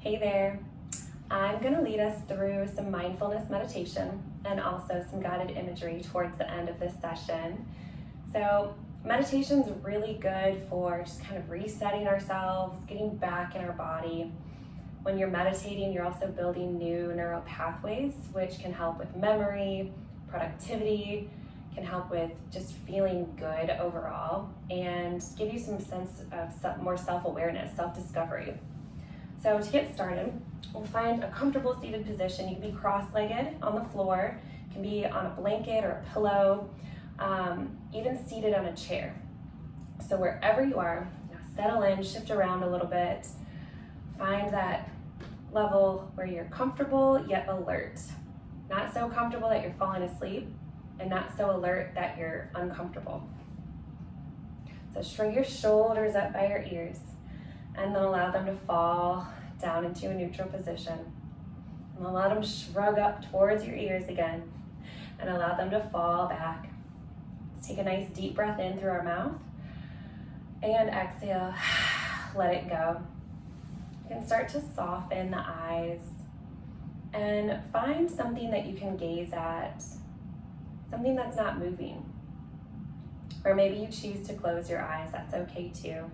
Hey there. I'm going to lead us through some mindfulness meditation and also some guided imagery towards the end of this session. So meditation is really good for just kind of resetting ourselves, getting back in our body. When you're meditating, you're also building new neural pathways, which can help with memory, productivity, can help with just feeling good overall, and give you some sense of more self-awareness, self-discovery. So to get started, we'll find a comfortable seated position. You can be cross-legged on the floor, you can be on a blanket or a pillow, even seated on a chair. So wherever you are, settle in, shift around a little bit, find that level where you're comfortable yet alert. Not so comfortable that you're falling asleep, and not so alert that you're uncomfortable. So shrug your shoulders up by your ears, and then allow them to fall down into a neutral position. And allow them to shrug up towards your ears again, and allow them to fall back. Let's take a nice deep breath in through our mouth, and exhale, let it go. You can start to soften the eyes, and find something that you can gaze at, something that's not moving. Or maybe you choose to close your eyes, that's okay too.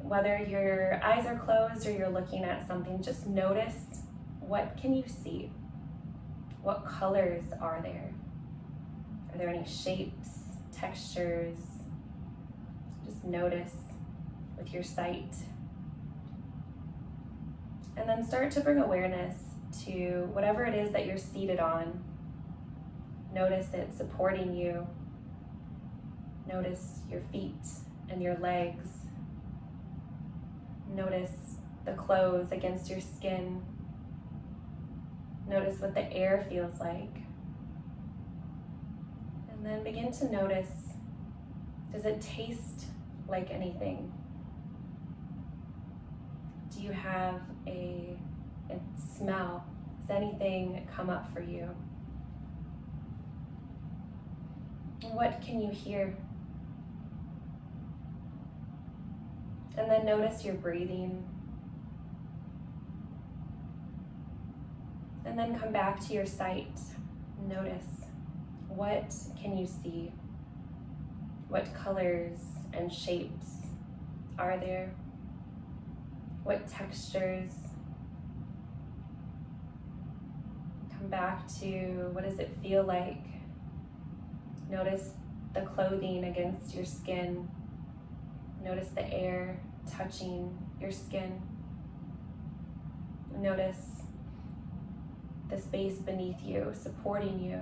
Whether your eyes are closed or you're looking at something, just notice, what can you see? What colors are there? Are there any shapes, textures? Just notice with your sight. And then start to bring awareness to whatever it is that you're seated on. Notice it supporting you. Notice your feet and your legs. Notice the clothes against your skin. Notice what the air feels like. And then begin to notice, does it taste like anything? Do you have a smell? Does anything come up for you? What can you hear? And then notice your breathing. And then come back to your sight. Notice, what can you see? What colors and shapes are there? What textures? Come back to, what does it feel like? Notice the clothing against your skin. Notice the air touching your skin. Notice the space beneath you, supporting you.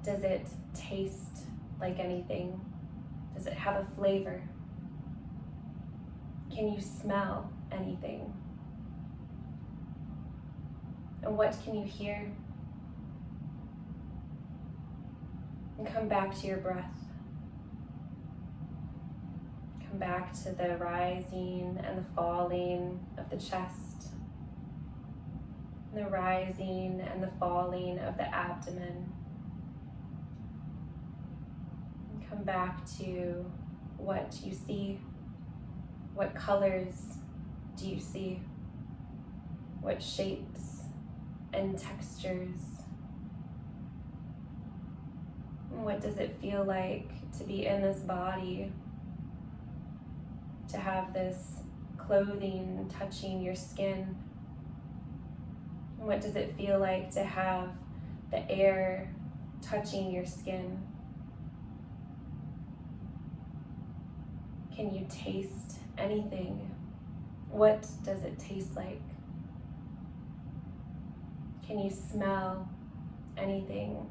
Does it taste like anything? Does it have a flavor? Can you smell anything? And what can you hear? And come back to your breath. Come back to the rising and the falling of the chest, and the rising and the falling of the abdomen. And come back to what you see. What colors do you see? What shapes and textures? And what does it feel like to be in this body? To have this clothing touching your skin? And what does it feel like to have the air touching your skin? Can you taste anything? What does it taste like? Can you smell anything?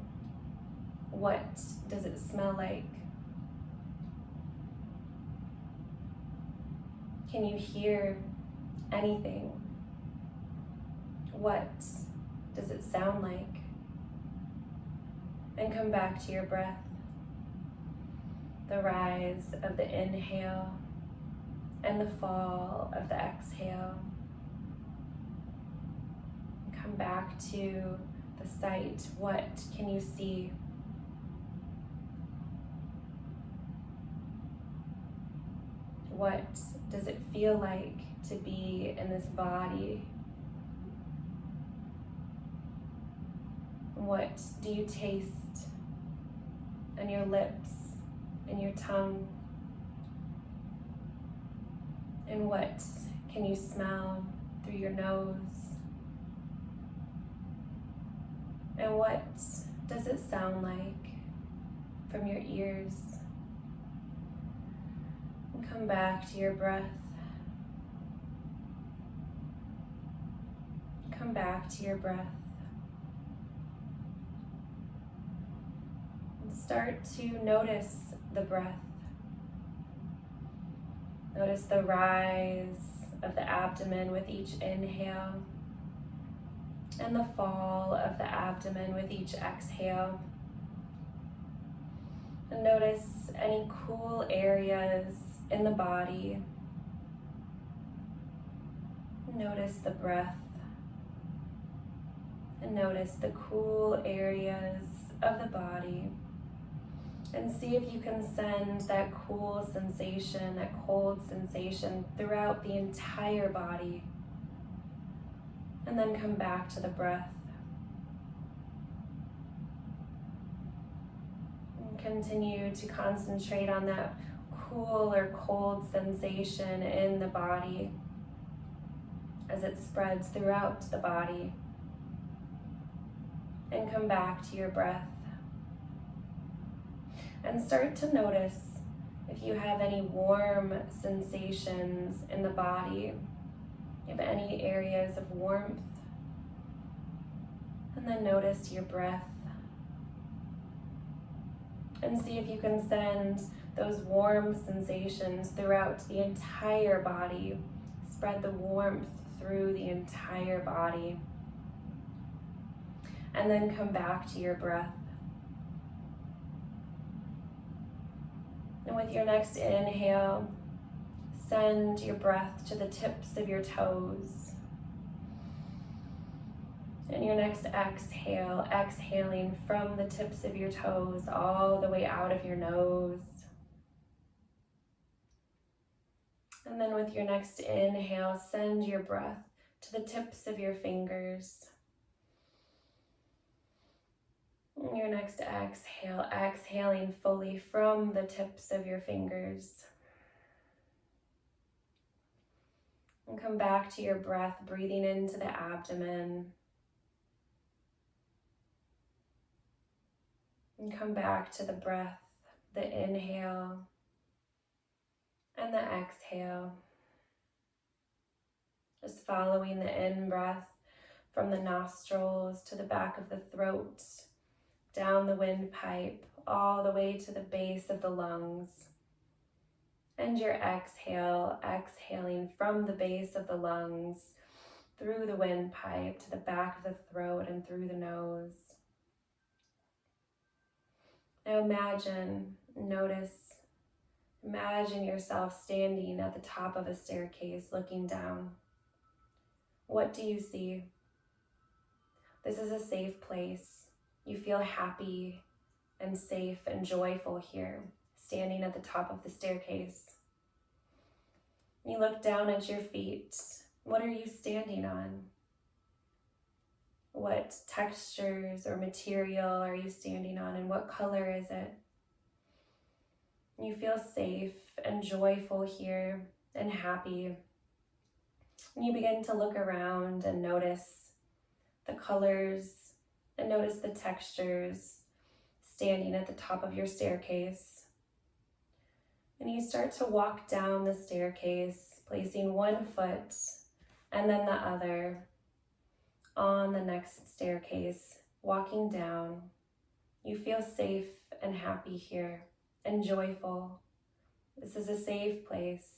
What does it smell like? Can you hear anything? What does it sound like? And come back to your breath. The rise of the inhale and the fall of the exhale. Come back to the sight. What can you see? What does it feel like to be in this body? What do you taste on your lips and your tongue? And what can you smell through your nose? And what does it sound like from your ears? And come back to your breath. Come back to your breath. And start to notice the breath. Notice the rise of the abdomen with each inhale and the fall of the abdomen with each exhale. And notice any cool areas in the body. Notice the breath. And notice the cool areas of the body. And see if you can send that cool sensation, that cold sensation throughout the entire body. And then come back to the breath. And continue to concentrate on that cool or cold sensation in the body as it spreads throughout the body. And come back to your breath. And start to notice if you have any warm sensations in the body. You have any areas of warmth. And then notice your breath. And see if you can send those warm sensations throughout the entire body. Spread the warmth through the entire body. And then come back to your breath. And with your next inhale, send your breath to the tips of your toes. And your next exhale, exhaling from the tips of your toes all the way out of your nose. And then with your next inhale, send your breath to the tips of your fingers. And your next exhale, exhaling fully from the tips of your fingers. And come back to your breath, breathing into the abdomen. And come back to the breath, the inhale and the exhale. Just following the in-breath from the nostrils to the back of the throat, down the windpipe, all the way to the base of the lungs. And your exhale, exhaling from the base of the lungs, through the windpipe, to the back of the throat and through the nose. Now imagine yourself standing at the top of a staircase looking down. What do you see? This is a safe place. You feel happy and safe and joyful here, standing at the top of the staircase. You look down at your feet. What are you standing on? What textures or material are you standing on, and what color is it? You feel safe and joyful here and happy. And you begin to look around and notice the colors and notice the textures standing at the top of your staircase. And you start to walk down the staircase, placing one foot and then the other on the next staircase, walking down. You feel safe and happy here and joyful. This is a safe place.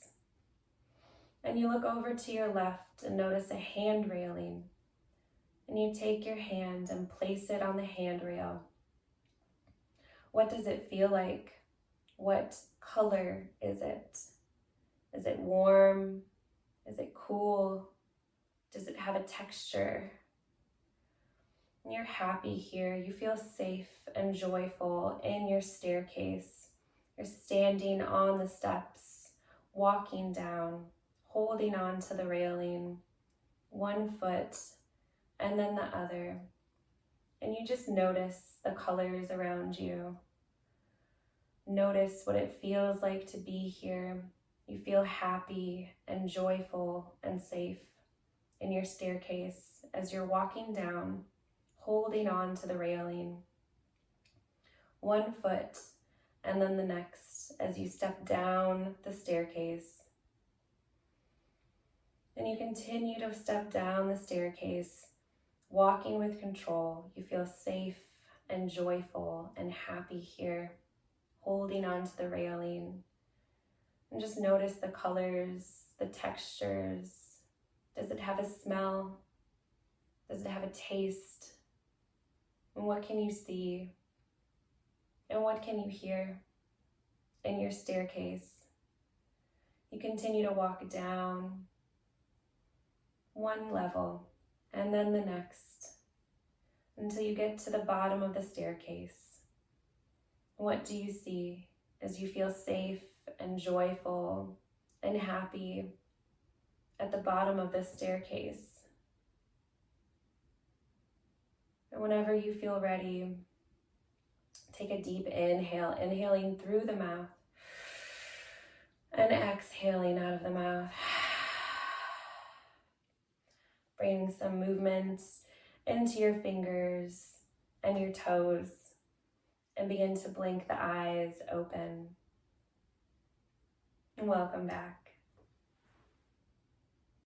And you look over to your left and notice a hand railing. And you take your hand and place it on the handrail. What does it feel like? What color is it? Is it warm? Is it cool? Does it have a texture? You're happy here. You feel safe and joyful in your staircase. You're standing on the steps, walking down, holding on to the railing, one foot and then the other. And you just notice the colors around you. Notice what it feels like to be here. You feel happy and joyful and safe in your staircase as you're walking down, holding on to the railing. One foot and then the next as you step down the staircase. And you continue to step down the staircase, walking with control. You feel safe and joyful and happy here, holding onto the railing. And just notice the colors, the textures. Does it have a smell? Does it have a taste? And what can you see? And what can you hear in your staircase? You continue to walk down one level and then the next until you get to the bottom of the staircase. What do you see as you feel safe and joyful and happy at the bottom of this staircase? And whenever you feel ready, take a deep inhale, inhaling through the mouth and exhaling out of the mouth. Bring some movement into your fingers and your toes and begin to blink the eyes open. And welcome back.